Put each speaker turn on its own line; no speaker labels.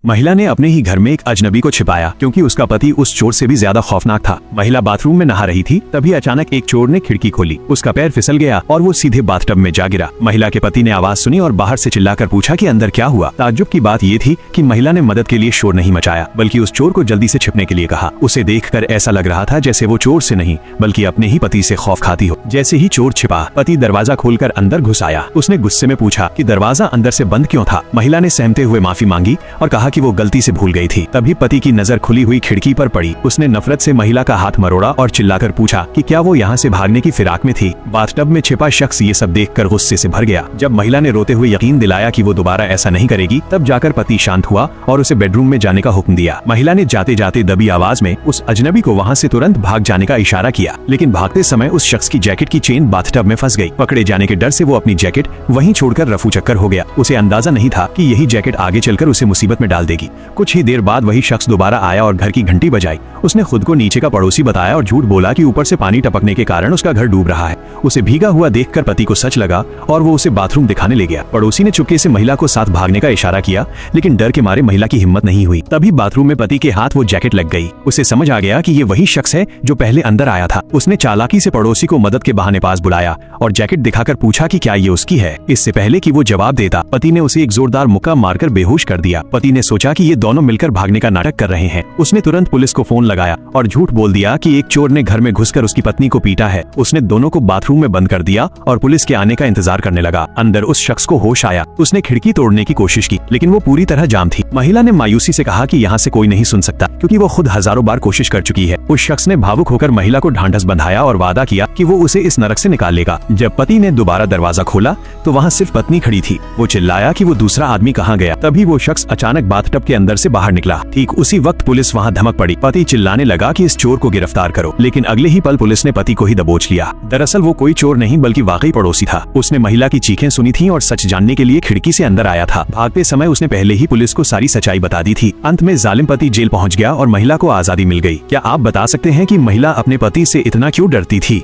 महिला ने अपने ही घर में एक अजनबी को छिपाया क्योंकि उसका पति उस चोर से भी ज्यादा खौफनाक था। महिला बाथरूम में नहा रही थी, तभी अचानक एक चोर ने खिड़की खोली। उसका पैर फिसल गया और वो सीधे बाथटब में जा गिरा। महिला के पति ने आवाज सुनी और बाहर से चिल्लाकर पूछा कि अंदर क्या हुआ। ताज्जुब की बात ये थी कि महिला ने मदद के लिए शोर नहीं मचाया, बल्कि उस चोर को जल्दी से छिपने के लिए कहा। उसे देखकर ऐसा लग रहा था जैसे वो चोर से नहीं बल्कि अपने ही पति से खौफ खाती हो। जैसे ही चोर छिपा, पति दरवाजा खोलकर अंदर घुस आया। उसने गुस्से में पूछा कि दरवाजा अंदर से बंद क्यों था। महिला ने सहमते हुए माफी मांगी और कहा कि वो गलती से भूल गई थी। तभी पति की नजर खुली हुई खिड़की पर पड़ी। उसने नफरत से महिला का हाथ मरोड़ा और चिल्लाकर पूछा कि क्या वो यहाँ से भागने की फिराक में थी। बाथटब में छिपा शख्स ये सब देखकर गुस्से से भर गया। जब महिला ने रोते हुए यकीन दिलाया कि वो दोबारा ऐसा नहीं करेगी, तब जाकर पति शांत हुआ और उसे बेडरूम में जाने का हुक्म दिया। महिला ने जाते जाते दबी आवाज में उस अजनबी को वहाँ से तुरंत भाग जाने का इशारा किया, लेकिन भागते समय उस शख्स की जैकेट की चेन बाथटब में फंस गई। पकड़े जाने के डर से वो अपनी जैकेट वहीं छोड़कर रफू चक्कर हो गया। उसे अंदाजा नहीं था कि यही जैकेट आगे चलकर उसे मुसीबत में डाल देगी। कुछ ही देर बाद वही शख्स दोबारा आया और घर की घंटी बजाई। उसने खुद को नीचे का पड़ोसी बताया और झूठ बोला कि ऊपर से पानी टपकने के कारण उसका घर डूब रहा है। उसे भीगा हुआ देखकर पति को सच लगा और वो उसे बाथरूम दिखाने ले गया। पड़ोसी ने चुपके से महिला को साथ भागने का इशारा किया, लेकिन डर के मारे महिला की हिम्मत नहीं हुई। तभी बाथरूम में पति के हाथ वो जैकेट लग गई। उसे समझ आ गया कि ये वही शख्स है जो पहले अंदर आया था। उसने चालाकी से पड़ोसी को मदद के बहाने पास बुलाया और जैकेट दिखाकर पूछा कि क्या ये उसकी है। इससे पहले कि वो जवाब देता, पति ने उसे एक जोरदार मुक्का मारकर बेहोश कर दिया। पति ने सोचा कि ये दोनों मिलकर भागने का नाटक कर रहे हैं। उसने तुरंत पुलिस को फोन लगाया और झूठ बोल दिया कि एक चोर ने घर में घुसकर उसकी पत्नी को पीटा है। उसने दोनों को बाथरूम में बंद कर दिया और पुलिस के आने का इंतजार करने लगा। अंदर उस शख्स को होश आया। उसने खिड़की तोड़ने की कोशिश की, लेकिन वो पूरी तरह जाम थी। महिला ने मायूसी से कहा कि यहाँ से कोई नहीं सुन सकता क्योंकि वो खुद हजारों बार कोशिश कर चुकी है। उस शख्स ने भावुक होकर महिला को ढांढस बंधाया और वादा किया कि वो उसे इस नरक से निकाल लेगा। जब पति ने दोबारा दरवाजा खोला तो वहाँ सिर्फ पत्नी खड़ी थी। वो चिल्लाया कि वो दूसरा आदमी कहाँ गया। तभी वो शख्स अचानक बाथटब के अंदर से बाहर निकला। ठीक उसी वक्त पुलिस वहाँ धमक पड़ी। पति चिल्लाने लगा कि इस चोर को गिरफ्तार करो, लेकिन अगले ही पल पुलिस ने पति को ही दबोच लिया। दरअसल वो कोई चोर नहीं बल्कि वाकई पड़ोसी था। उसने महिला की चीखें सुनी थी और सच जानने के लिए खिड़की से अंदर आया था। भागते समय उसने पहले ही पुलिस को सारी सच्चाई बता दी थी। अंत में जालिम पति जेल पहुंच गया और महिला को आजादी मिल गई। क्या आप बता सकते हैं कि महिला अपने पति से इतना क्यों डरती थी?